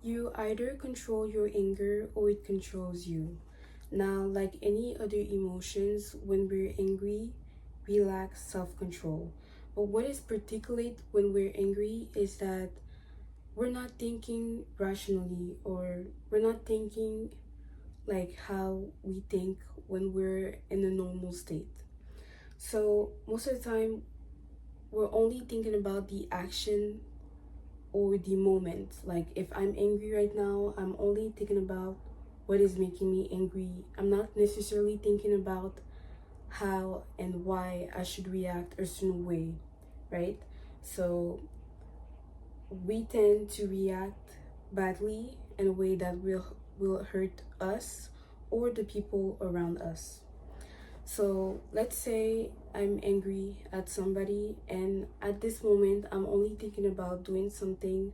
You either control your anger or it controls you. Now, like any other emotions, when we're angry, we lack self control. But what is particular when we're angry is that we're not thinking rationally, or we're not thinking like how we think when we're in a normal state. So, most of the time, we're only thinking about the action or the moment. Like if I'm angry right now, I'm only thinking about what is making me angry. I'm not necessarily thinking about how and why I should react a certain way, right? So we tend to react badly in a way that will hurt us or the people around us. So let's say I'm angry at somebody, and at this moment I'm only thinking about doing something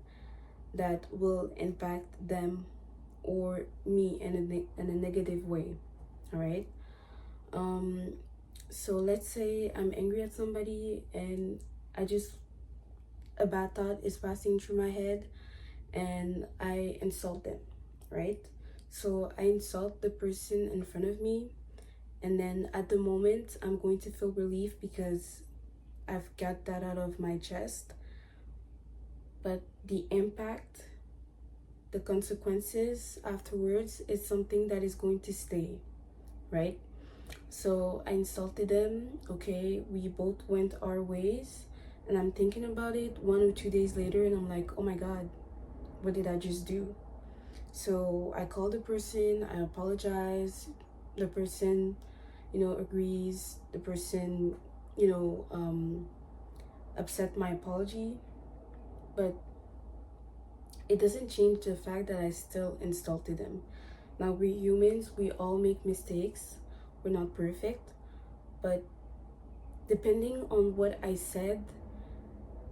that will impact them or me in a negative way. All right. um so let's say I'm angry at somebody, and I just a bad thought is passing through my head, and I insult them, right? So I insult the person in front of me, and then at the moment I'm going to feel relief because I've got that out of my chest. But the impact, the consequences afterwards is something that is going to stay, right? So I insulted them. Okay, we both went our ways, and I'm thinking about it 1 or 2 days later, and I'm like, oh my god, what did I just do? So I called the person, I apologize. The person, agrees. The person, you know, um, accept my apology, but it doesn't change the fact that I still insulted them. Now, we're humans, we all make mistakes, we're not perfect, but depending on what I said,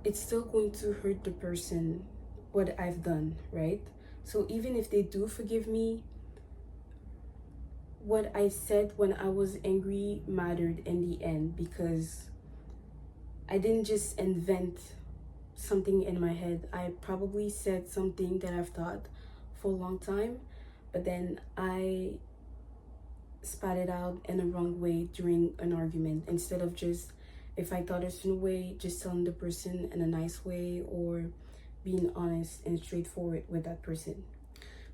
it's still going to hurt the person, what I've done, right? So even if they do forgive me, what I said when I was angry mattered in the end, because I didn't just invent something in my head. I probably said something that I've thought for a long time, but then I spat it out in a wrong way during an argument, instead of just, if I thought a certain way, just telling the person in a nice way or being honest and straightforward with that person.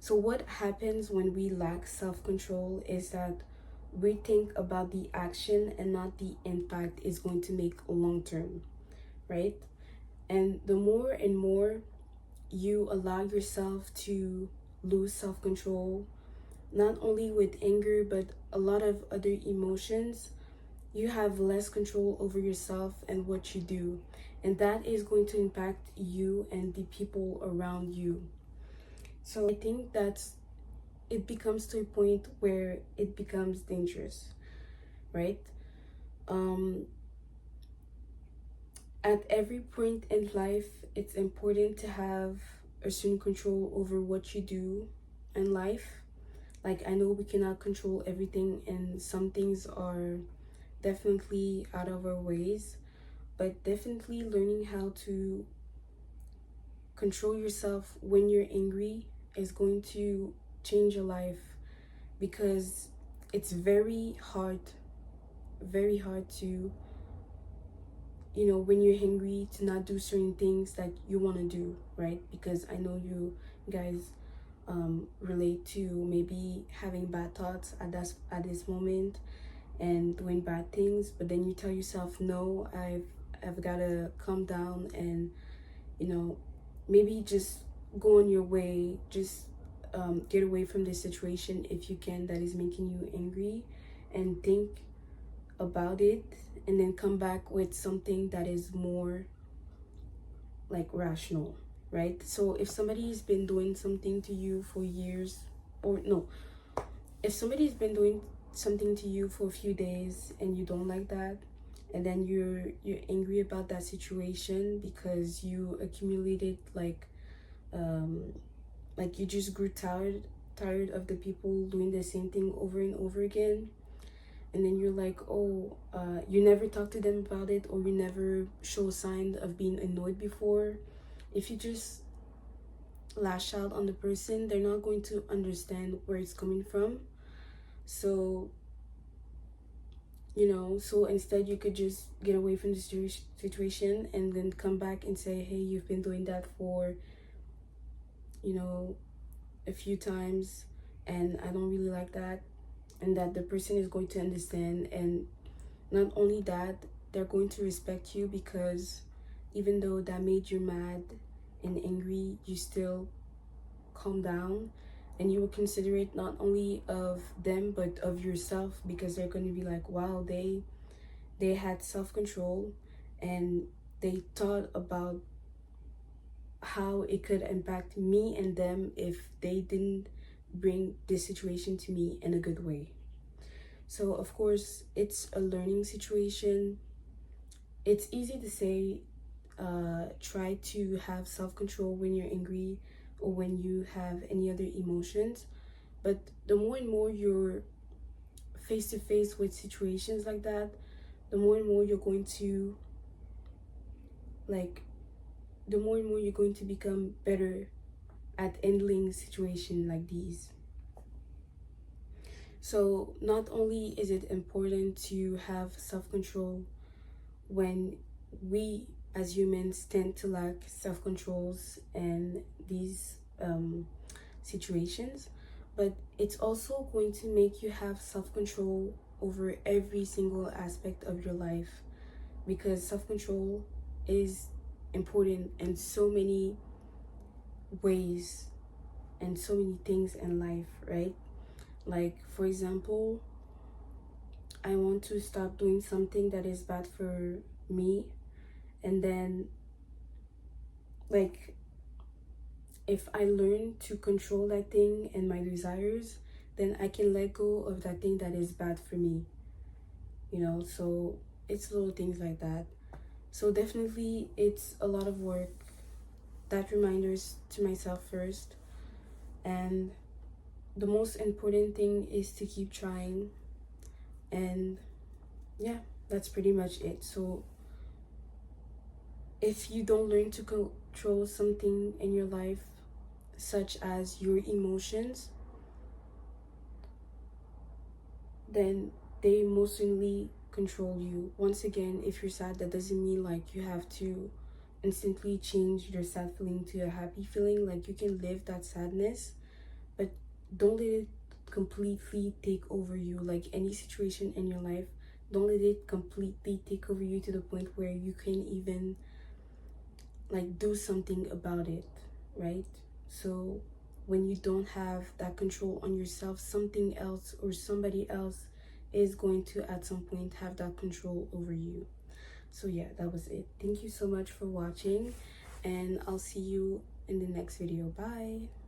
So what happens when we lack self-control is that we think about the action and not the impact it's going to make long term, right? And the more and more you allow yourself to lose self-control, not only with anger but a lot of other emotions, you have less control over yourself and what you do, and that is going to impact you and the people around you. So I think that's, it becomes to a point where it becomes dangerous, right? um at every point in life, it's important to have a certain control over what you do in life. Like, I know we cannot control everything, and some things are definitely out of our ways, but definitely learning how to control yourself when you're angry is going to change your life, because it's very hard to, when you're angry, to not do certain things that you want to do, right? Because I know you guys relate to maybe having bad thoughts at this moment and doing bad things, but then you tell yourself, no, I've got to calm down and, you know maybe just go on your way, just get away from this situation if you can, that is making you angry, and think about it, and then come back with something that is more like rational, right? So if somebody's been doing something to you for years, or no, if somebody's been doing something to you for a few days and you don't like that, and then you're angry about that situation because you accumulated um you just grew tired of the people doing the same thing over and over again, and then you're like, oh, you never talk to them about it, or you never show a sign of being annoyed before. If you just lash out on the person, they're not going to understand where it's coming from. So so instead you could just get away from the situation and then come back and say, hey, you've been doing that for a few times and I don't really like that, and that the person is going to understand. And not only that, they're going to respect you, because even though that made you mad and angry, you still calm down, and you will consider it not only of them but of yourself, because they're going to be like, wow, they had self-control and they thought about how it could impact me and them if they didn't bring this situation to me in a good way. So of course it's a learning situation. It's easy to say try to have self-control when you're angry or when you have any other emotions, but the more and more you're face to face with situations like that, the more and more you're going to like the more and more you're going to become better at handling situations like these. So not only is it important to have self-control when we as humans tend to lack self-controls in these situations, but it's also going to make you have self-control over every single aspect of your life, because self-control is important in so many ways and so many things in life, right? Like, for example, I want to stop doing something that is bad for me, and then, like, if I learn to control that thing and my desires, then I can let go of that thing that is bad for me, so it's little things like that. So definitely it's a lot of work. That reminders to myself first, and the most important thing is to keep trying. And yeah, that's pretty much it. So if you don't learn to control something in your life, such as your emotions, then they mostly control you. Once again, if you're sad, that doesn't mean like you have to instantly change your sad feeling to a happy feeling. Like, you can live that sadness, but don't let it completely take over you. Like, any situation in your life, don't let it completely take over you to the point where you can even like do something about it, right? So when you don't have that control on yourself, something else or somebody else is going to at some point have that control over you. So yeah, that was it. Thank you so much for watching, and I'll see you in the next video. Bye.